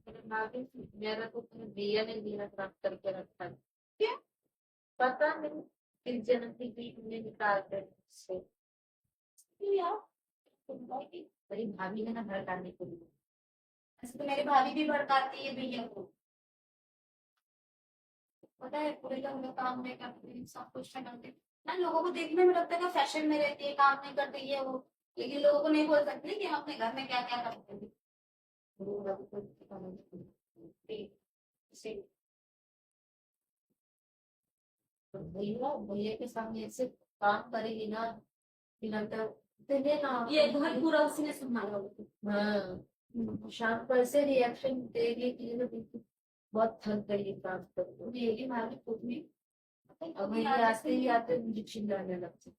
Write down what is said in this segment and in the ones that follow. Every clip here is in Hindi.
मेरे भाभी मेरा तो अपने भैया ने दिया खराब करके रखा है। क्या? पता नहीं किस जन्म की पीठ में निकालते हैं उससे। क्यों यार? तुम भाई, मेरी भाभी है ना भड़काने के लिए। ऐसे तो मेरी भाभी भी भड़काती है भैया को। पता है, पूरे दिन में काम नहीं करती, सब कुछ नहीं करती ना। लोगों को देखने में लगता है कि फैशन में रहती है, काम नहीं करती है वो। लेकिन लोगों को नहीं बोल सकते कि हम अपने घर में क्या क्या करते हैं। मेरी भाभी को पता नहीं। ठीक, इसीलिए। तो भैया भैया के सामने ऐसे काम करेगी ना कि लगता है इतने ना। ये घर पूरा उसी ने संभाला होगा। हाँ, शाम को ऐसे रिएक्शन देगी कि ये तो बिल्कुल बहुत थक गई है काम करके। मेरी भाभी खुद भी, पता है, अब कभी मेरी आज आते ही ऐसे आते मुझे चिल्लाने लगती।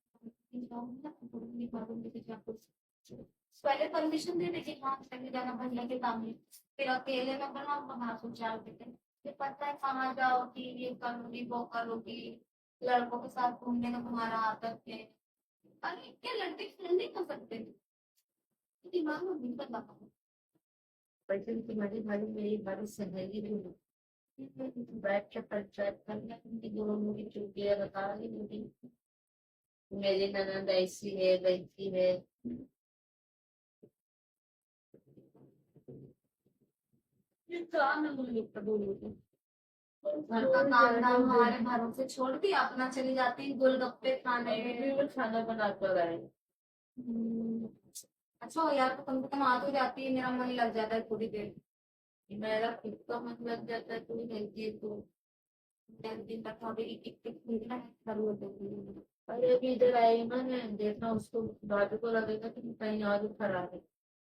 पहले परमिशन दे देगी, हाँ चले जाना भैया के काम में। फिर अकेले में बनाओ बना सोचा देते। फिर पता है कहाँ जाओगी, ये करोगी वो करोगी, लड़कों के साथ घूमने का तुम्हारा आदत है। अरे क्या लड़के फ्रेंड नहीं कर सकते? दिमाग में बिल्कुल लगा। वैसे भी तुम्हारी भाभी मेरी भाभी सहेली भी है। बैठ के पंचायत करना उनकी दोनों की चुगलियां बता रही मुझे। मेरी ननद ऐसी है वैसी है। ये काम है मुझे लगता बोलोगे। घर का छोड़ काम जाने धाम दे। हमारे भरोसे छोड़ के अपना चली जाती है गोलगप्पे खाने। अभी भी वो खाना बना कर आए। हम्म, अच्छा हो यार, तो कम से कम आ तो जाती है, मेरा मन लग जाता है थोड़ी देर। मेरा खुद का मन लग जाता है कोई हेल्दी है तो। 10 दिन तक थोड़ी एक एक मिलना है जरूरत होती है। अरे अभी इधर आई ना मैं देखना उसको। भाभी को लगेगा कि कहीं और खराब है।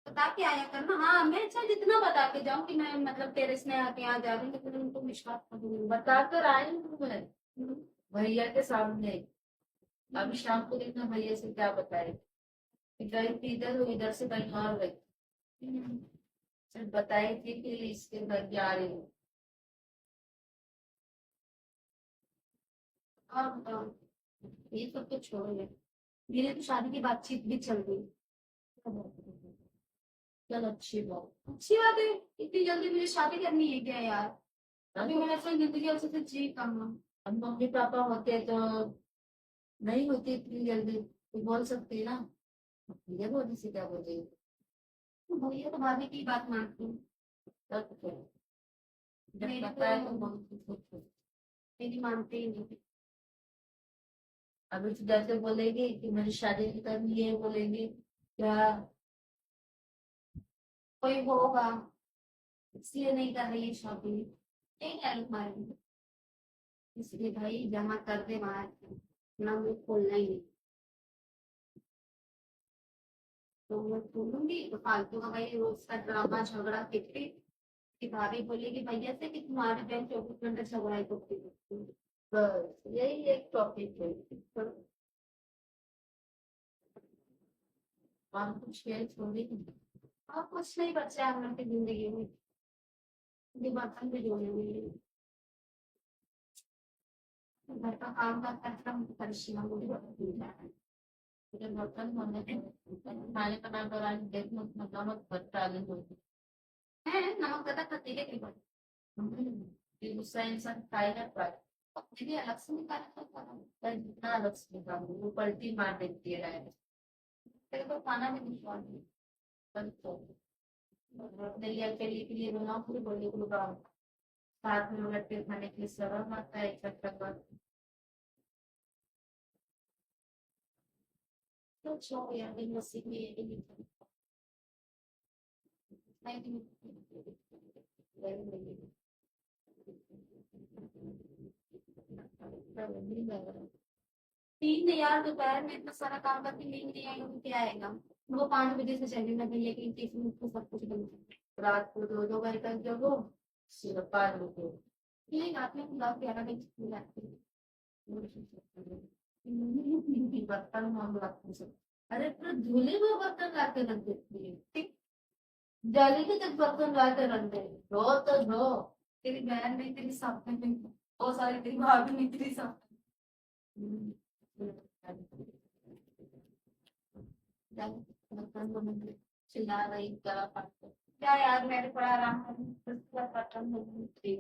बता के आया करना, हाँ मैं अच्छा जितना बता के जाऊँ कि मैं मतलब तेरे स्नेहा के यहाँ जा रही हूँ, लेकिन उनको विश्वास कर दूंगी। बता कर आई हूँ मैं हम्म, भैया के सामने। अभी शाम को देखना भैया से क्या बताए कि गई थी इधर हो इधर से कहीं और गई। हम्म, सिर्फ बताई थी कि इसके घर जा रही हूँ। और बताओ, ये सब तो छोड़ो यार। मेरे तो शादी की बातचीत भी चल रही है। चल अच्छी बात। अच्छी बात है। इतनी जल्दी मुझे शादी करनी है क्या यार? हाँ, अभी तो मैंने अपनी जिंदगी अच्छे से जी कहाँ। अब मम्मी पापा होते तो नहीं होती इतनी जल्दी तो बोल सकती ना। ये बोली से क्या बोलेगी। भैया तो भाभी की बात मानती हूँ। तब क्या। जब मेरी पता तो है तो मम्मी खुद खुद। मेरी मानते ही नहीं। अभी तो जैसे बोलेगी कि मेरी शादी नहीं करनी है बोलेंगी क्या। कोई होगा इसलिए नहीं कर रही है शादी। नहीं है तुम्हारी, इसलिए भाई जहाँ कर दे वहां ना मुंह खोलना ही नहीं। तो मैं बोलूंगी तो फालतू का भाई रोज का ड्रामा झगड़ा कितनी कि भाभी बोलेगी भैया से कि तुम्हारी बहन 24 घंटे झगड़ा ही करती रहती है। बस यही एक टॉपिक है। पर हम कुछ खेल छोड़ी नहीं। और कुछ नहीं बचा है हम लोग की जिंदगी में, ये बर्तन भी धोने में, घर का काम करता है हम परेशान हो जाते हैं। मुझे बर्तन धोने थे। खाने बना कर आज देखना नमक भर डाले होते। है नमक ज्यादा खाती है कई बार। ये गुस्सा इंसान खाए ना पाए। अपने लिए अलग से निकाला तो खाना। पर जितना अलग से निकालो वो पलटी मार देती है डायरेक्ट। तेरे को खाना भी नहीं खिलाती। पर तो नहीं अकेले के लिए बनाओ फिर बोले को लगाओ। साथ में बैठ के खाने के लिए शर्म आता है इकट्ठा कर। तो छोड़ यार, दिन नसीब में ये भी नहीं था। नहीं नींद नहीं यार, दोपहर में इतना सारा काम करके नींद नहीं आएगा तो क्या आएगा? वो 5 बजे से चलने लगे, लेकिन टिफिन को सब कुछ बनता रात को 2-2 बजे तक जगो सिर पार हो। है। नहीं रात में 10-11 बजे स्कूल आती है। बर्तन हम रखते सब। अरे पूरे धुले हुए बर्तन लाके रख देती है। ठीक, जाली के तक बर्तन लाके रख दे। धो तो धो। तेरी बहन नहीं, तेरी साथ में नहीं, बहुत सारी तेरी भाभी नहीं, तेरी साथ हम्म, बर्तन धोने के लिए चिल्ला रही गला फाड़ के। क्या यार, मैंने पड़ा आराम कर खत्म हो गई थी।